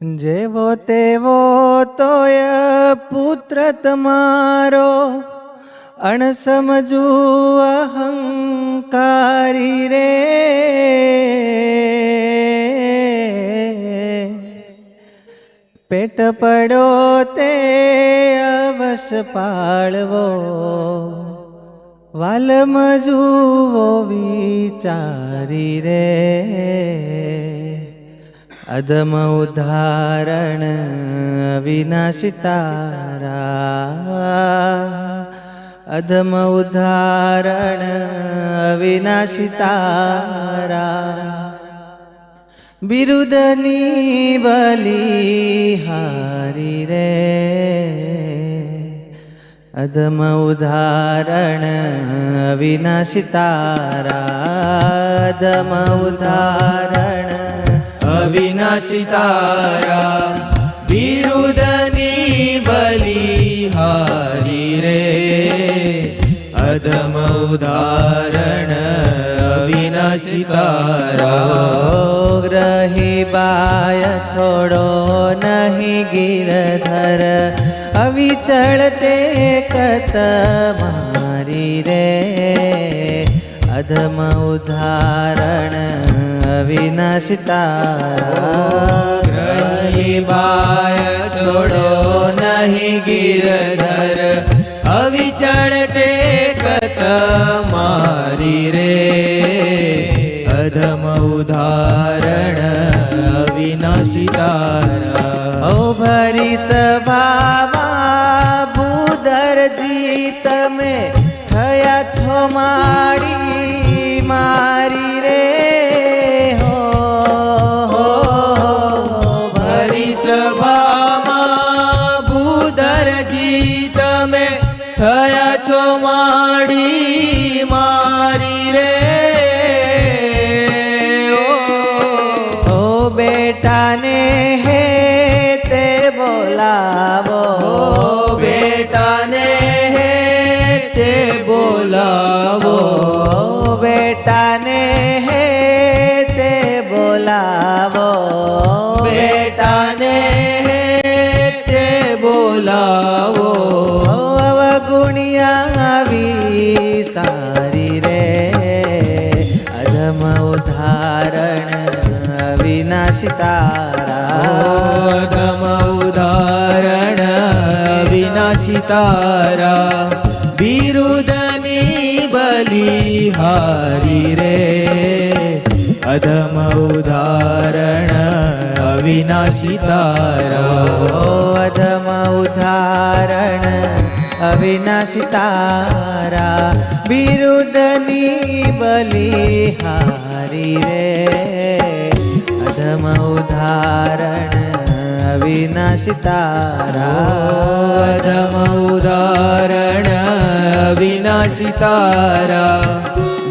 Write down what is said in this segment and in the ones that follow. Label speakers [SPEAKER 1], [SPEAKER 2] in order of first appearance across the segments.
[SPEAKER 1] જેવો તેવો તોય પુત્ર તમારો અણસમજુ અહંકારી રે પેટ પડો તે અવશ પાળવો વાલમ જુઓ વિચારી રે અધમ ઉદાહરણ અવિનાશી તારા અધમ ઉદાહરણ અવિનાશી તારા બિરુદની બલિહારી રે અધમ ઉદાહરણ અવિનાશી તારા અધમ ઉદાહરણ
[SPEAKER 2] અવિનાશી તારા બિરુદની બલિહારી રે અધમ ઉદાહરણ અવિનાશી તારા
[SPEAKER 1] ગ્રહી બાય છોડો નહીં ગિરધર અવિચળ ટેકત મારી રે અધમ ઉદાહરણ અવિનાશી તારા
[SPEAKER 2] ગ્રહી બાય છોડો નહીં ગિરધર અવિચળ ટેકત મારી રે અધમ ઉદાહરણ અવિનાશી તારા
[SPEAKER 1] ઓ ભરી સભામાં ભૂધરજી તમે થયા છો મારી મારી રે હો
[SPEAKER 2] ભરી સભામાં ભૂધરજી તમે થયા છો માડી મારી રે
[SPEAKER 1] બેટાને હે તે બોલાવો
[SPEAKER 2] બેટાને હે તે બોલાવો
[SPEAKER 1] બેટાને હે તે બોલાવો
[SPEAKER 2] બેટાને હે તે બોલાવો
[SPEAKER 1] અવગુણિયા આવી સારી રે અધમ ઉદાહરણ અવિનાશી તારા
[SPEAKER 2] અધમ ઉદાહરણ અવિનાશી તારા બિરુદની બલિહારી રે અધમ ઉદાહરણ અવિનાશી તારા
[SPEAKER 1] અધમ ઉદાહરણ અવિનાશી તારા બિરુદની બલિહારી રે અધમ ઉદાહરણ અવિનાશી તારા
[SPEAKER 2] અધમ ઉદાહરણ અવિનાશી તારા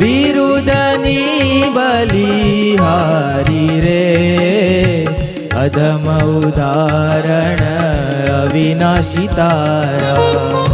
[SPEAKER 2] બિરુદની બલિહારી રે અધમ ઉદાહરણ અવિનાશી તારા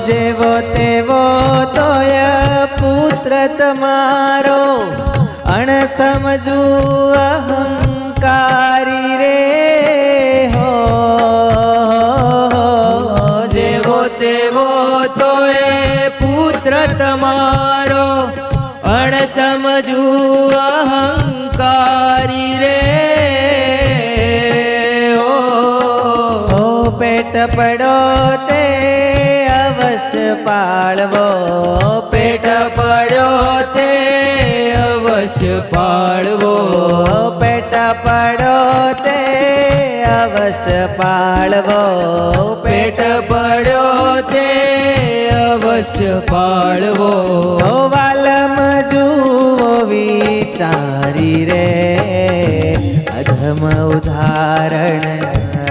[SPEAKER 1] જેવો તેવો તોય પુત્ર તમારો અણસમજુ અહંકારી રે હો
[SPEAKER 2] જેવો તેવો તોય પુત્ર તમારો અણસમજુ અહંકારી રે
[SPEAKER 1] પેટ પડો તે અવશ્ય પાળવો
[SPEAKER 2] પેટ પડ્યો તે અવશ્ય પાળવો
[SPEAKER 1] પેટ પડો તે અવશ્ય પાળવો
[SPEAKER 2] પેટ પડ્યો તે અવશ્ય પાળવો
[SPEAKER 1] વાલમ જુઓ વિચારી રે અધમ ઉદાહરણ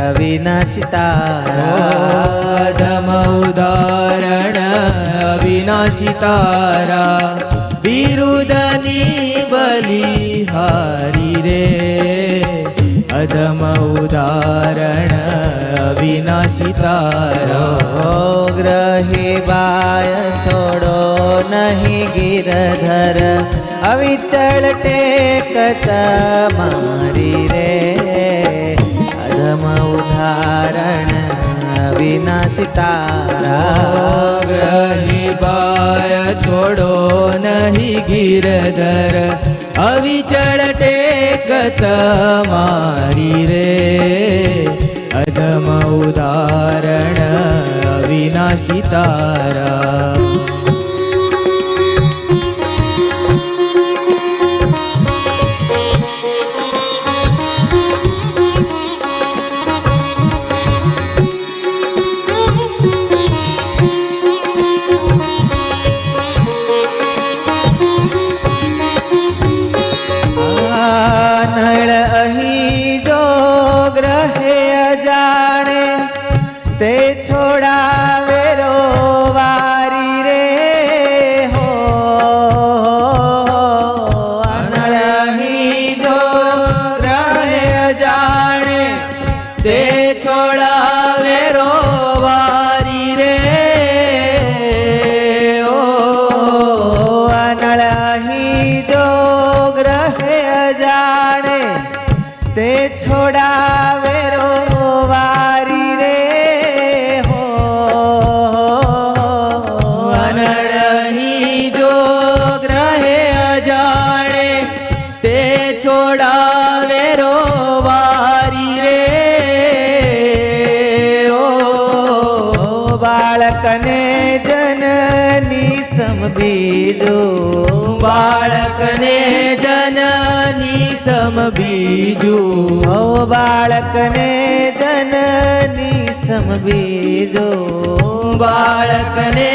[SPEAKER 1] અવિનાશી તારા
[SPEAKER 2] અધમ ઉદાહરણ અવિનાશી તારા વીર તારા
[SPEAKER 1] ગ્રહી બાય છોડો નહીં ગિરધર અવિચળ ટેક તમારી રે અધમ ઉદાહરણ અવિનાશી તારા
[SPEAKER 2] ગ્રહી બાય છોડો નહીં ગિરધર અવિચળ ટેક તમારી રે અધમ ઉદાહરણ અવિનાશી તારા
[SPEAKER 1] નળ અહીં જો ગ્રહે અજાણે તે છોડાવે રો વારી રે હો નળ અહીં જો
[SPEAKER 2] ગ્રહે અજાણે તે છોડાવે રો વારી રે ઓ
[SPEAKER 1] નળ અહીં જો ગ્રહે અજાણે તે છોડાવે રો વારી રે હો
[SPEAKER 2] અનળહી જો ગ્રહે અજાણે તે છોડાવે રો વારી રે ઓ
[SPEAKER 1] બાળકને જનની સમ બીજો
[SPEAKER 2] બાળકને જનની સમ બીજું
[SPEAKER 1] ઓ બાળકને જનની સમ બીજો
[SPEAKER 2] બાળકને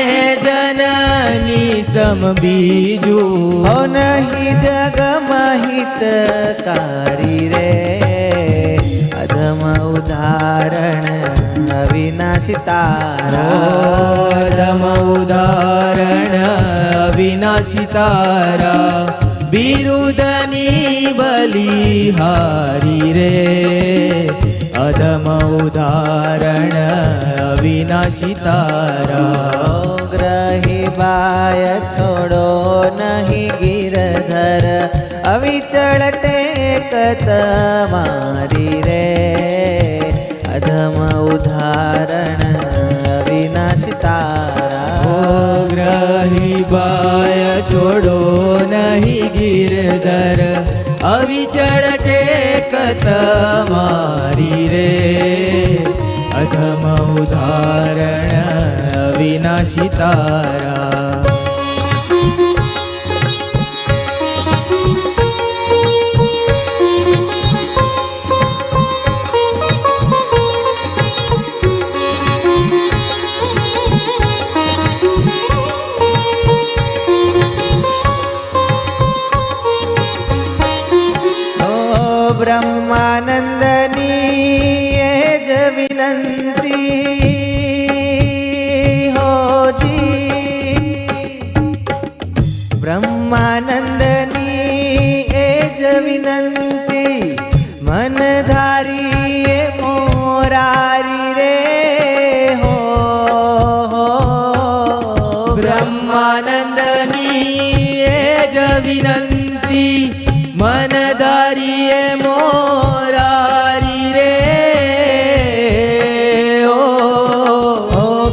[SPEAKER 2] જનની સમ બીજું
[SPEAKER 1] હો નહીં જગમાં હિતકારી રે અધમ ઉદાહરણ અવિનાશી તારા
[SPEAKER 2] અધમ ઉદાહરણ અવિનાશી તારા બિરુદની બલિહારી રે અધમ ઉદાહરણ અવિનાશી તારા
[SPEAKER 1] ગ્રહી બાય છોડો નહીં ગિરધર અવિચળ ટેક તમારી રે અધમ ઉદાહરણ અવિનાશી તારા
[SPEAKER 2] ગ્રહી બાય છોડો નહીં ગિરધર અવિચળ ટેક તમારી રે અધમ ઉદાહરણ અવિનાશી તારા
[SPEAKER 1] બ્રહ્માનંદની એ જ વિનંતી હોજી બ્રહ્માનંદની એ જ વિનંતી મન ધારી એ મોરારી રે હો
[SPEAKER 2] બ્રહ્માનંદની એ જ વિનંતી મન ધારીએ મોરારી રે ઓ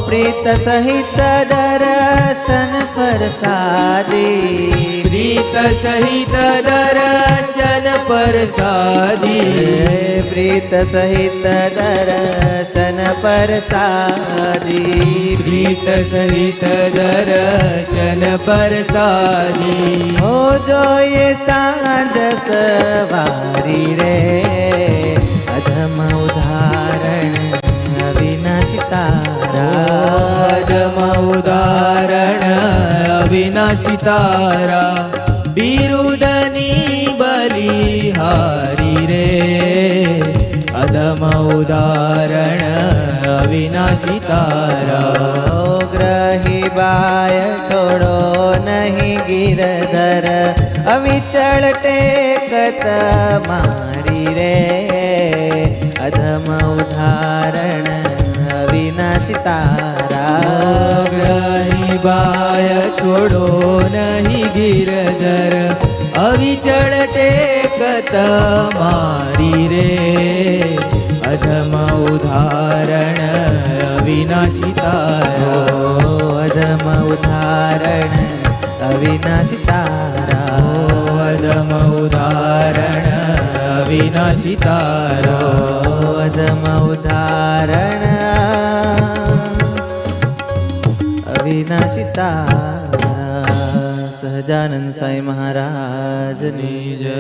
[SPEAKER 1] પ્રીત સહિત દર્શન પરસાદી
[SPEAKER 2] પ્રીત સહિત દર્શન પરસાદી
[SPEAKER 1] પ્રીત સહિત દર્શન પરસાદી
[SPEAKER 2] પ્રીત સહિત દર્શન પરસાદી
[SPEAKER 1] હો જોઈએ સાંજ સવારી રે અધમ ઉદાહરણ અવિનાશી તારા
[SPEAKER 2] અધમ ઉદાહરણ અવિનાશી તારા બિરુદની બલિહારી રે અધમ ઉદાહરણ અવિનાશી તારા
[SPEAKER 1] ગ્રહી બાય છોડો નહીં ગિરધર અવિચળ ટેક તમારી રે અધમ ઉદાહરણ અવિનાશી તારા
[SPEAKER 2] અગ્રહી બાય છોડો નહીં ગિરધર અવિચળ ટેક તમારી રે અધમ ઉદાહરણ અવિનાશી તારા
[SPEAKER 1] અધમ ઉદાહરણ અવિનાશી તારા
[SPEAKER 2] અધમ ઉદાહરણ અવિનાશી તારા
[SPEAKER 1] અધમ ઉદાહરણ અવિનાશી તારા સહજાનંદ સાંઈ મહારાજની જય.